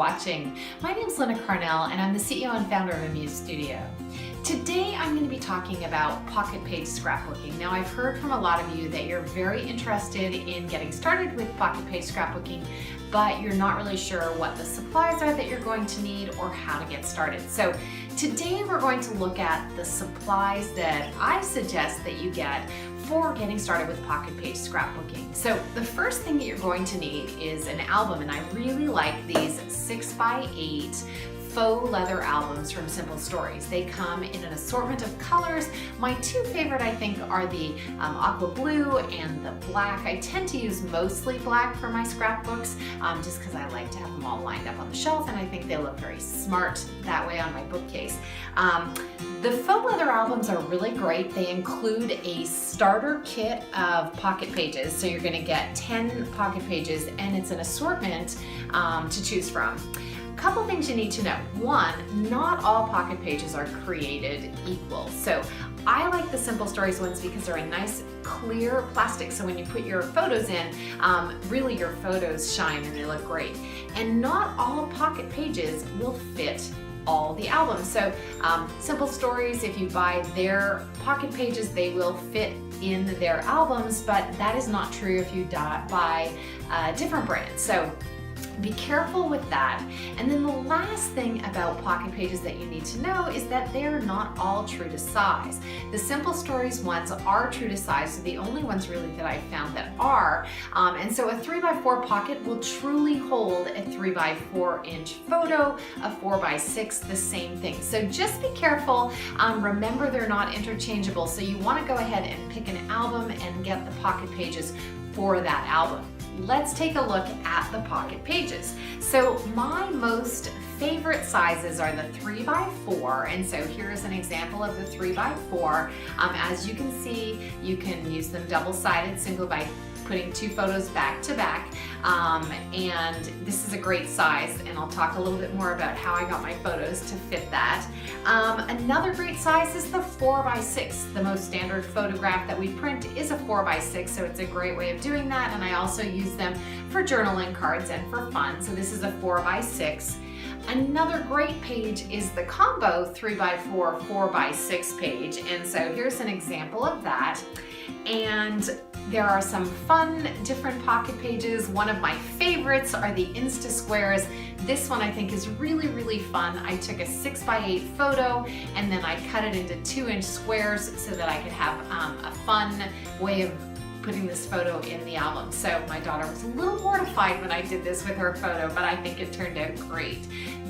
watching. My name is Carnell and I'm the CEO and founder of Muse Studio. Today I'm going to be talking about Pocket Page Scrapbooking. Now I've heard from a lot of you that you're very interested in getting started with Pocket Page Scrapbooking, but you're not really sure what the supplies are that you're going to need or how to get started. So today we're going to look at the supplies that I suggest that you get for getting started with Pocket Page Scrapbooking. So the first thing that you're going to need is an album, and I really like these 6x8 faux leather albums from Simple Stories. They come in an assortment of colors. My two favorite, I think, are the aqua blue and the black. I tend to use mostly black for my scrapbooks just because I like to have them all lined up on the shelf, and I think they look very smart that way on my bookcase. The faux leather albums are really great. They include a starter kit of pocket pages. So you're gonna get 10 pocket pages, and it's an assortment to choose from. Couple things you need to know. One, not all pocket pages are created equal. So I like the Simple Stories ones because they're a nice clear plastic, so when you put your photos in, really your photos shine and they look great. And not all pocket pages will fit all the albums. So Simple Stories, if you buy their pocket pages, they will fit in their albums, but that is not true if you buy different brands. So be careful with that. And then the last thing about pocket pages that you need to know is that they're not all true to size. The Simple Stories ones are true to size, so the only ones really that I found that are. And so a 3x4 pocket will truly hold a 3x4 inch photo, a 4x6, the same thing. So just be careful. Remember, they're not interchangeable, so you want to go ahead and pick an album and get the pocket pages for that album. Let's take a look at the pocket pages. So my most favorite sizes are the 3x4, and so here's an example of the 3x4. As you can see, you can use them double-sided, single by putting two photos back to back, and this is a great size, and I'll talk a little bit more about how I got my photos to fit that. Another great size is the 4x6. The most standard photograph that we print is a 4x6, so it's a great way of doing that, and I also use them for journaling cards and for fun. So this is a 4x6. Another great page is the combo 3x4, 4x6 page, and so here's an example of that. And there are some fun different pocket pages. One of my favorites are the Insta Squares. This one I think is really, really fun. I took a 6x8 photo and then I cut it into 2-inch squares so that I could have a fun way of putting this photo in the album. So my daughter was a little mortified when I did this with her photo, but I think it turned out great.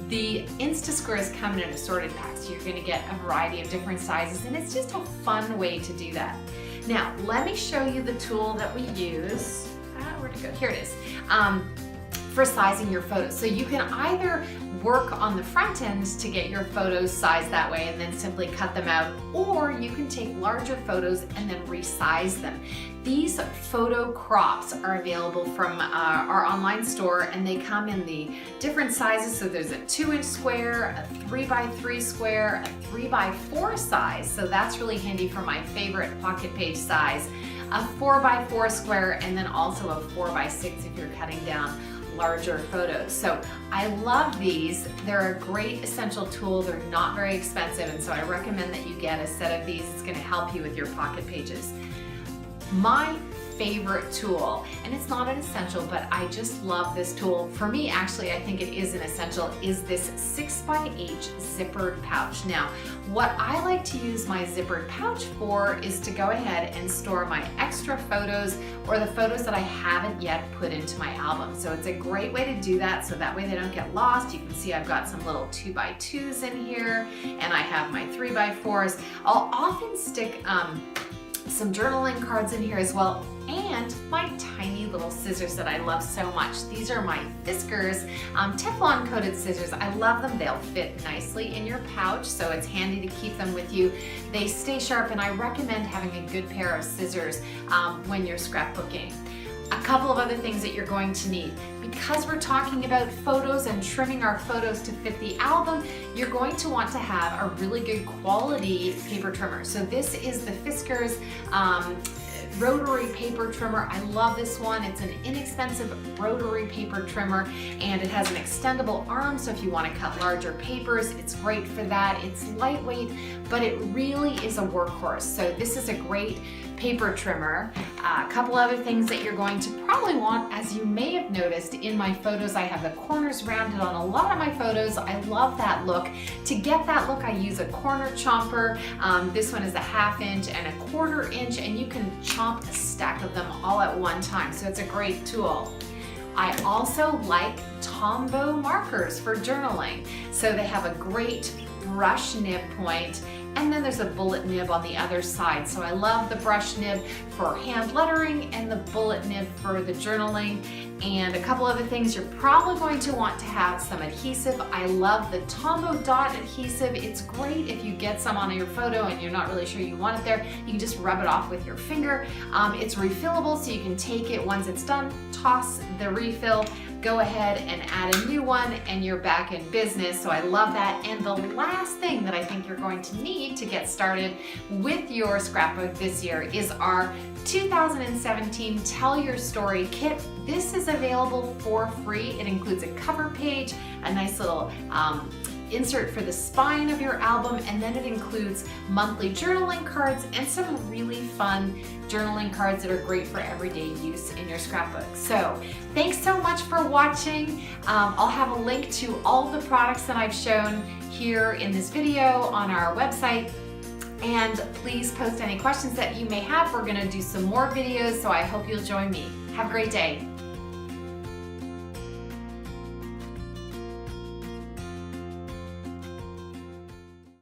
The Insta Squares come in an assorted pack, so you're gonna get a variety of different sizes, and it's just a fun way to do that. Now, let me show you the tool that we use. Where'd it go? Here it is. For sizing your photos. So you can either work on the front end to get your photos sized that way and then simply cut them out, or you can take larger photos and then resize them. These photo crops are available from our online store, and they come in the different sizes. So there's a 2-inch square, a 3x3 square, a 3x4 size. So that's really handy for my favorite pocket page size, a 4x4 square, and then also a 4x6 if you're cutting down larger photos. So I love these. They're a great essential tool. They're not very expensive, and so I recommend that you get a set of these. It's going to help you with your pocket pages. My favorite tool, and it's not an essential, but I just love this tool. For me, actually, I think it is an essential, is this 6x8 zippered pouch. Now, what I like to use my zippered pouch for is to go ahead and store my extra photos or the photos that I haven't yet put into my album. So it's a great way to do that, so that way they don't get lost. You can see I've got some little 2x2s in here, and I have my 3x4s. I'll often stick some journaling cards in here as well, and my tiny little scissors that I love so much. These are my Fiskars Teflon coated scissors. I love them. They'll fit nicely in your pouch, so it's handy to keep them with you. They stay sharp, and I recommend having a good pair of scissors when you're scrapbooking. A couple of other things that you're going to need. Because we're talking about photos and trimming our photos to fit the album, you're going to want to have a really good quality paper trimmer. So this is the Fiskars rotary paper trimmer. I love this one. It's an inexpensive rotary paper trimmer, and it has an extendable arm, so if you want to cut larger papers, it's great for that. It's lightweight, but it really is a workhorse. So this is a great paper trimmer. A couple other things that you're going to probably want, as you may have noticed in my photos, I have the corners rounded on a lot of my photos. I love that look. To get that look, I use a corner chomper. This one is a 1/2 inch and a 1/4 inch, and you can chomp a stack of them all at one time, so it's a great tool. I also like Tombow markers for journaling. So they have a great brush nib point, and then there's a bullet nib on the other side. So I love the brush nib for hand lettering and the bullet nib for the journaling. And a couple other things, you're probably going to want to have some adhesive. I love the Tombow dot adhesive. It's great if you get some on your photo and you're not really sure you want it there. You can just rub it off with your finger. It's refillable, so you can take it once it's done, toss the refill, go ahead and add a new one, and you're back in business. So I love that. And the last thing that I think you're going to need to get started with your scrapbook this year is our 2017 Tell Your Story Kit. This is available for free. It includes a cover page, a nice little insert for the spine of your album, and then it includes monthly journaling cards and some really fun journaling cards that are great for everyday use in your scrapbook. So thanks so much for watching. I'll have a link to all the products that I've shown here in this video on our website. And please post any questions that you may have. We're going to do some more videos, so I hope you'll join me. Have a great day.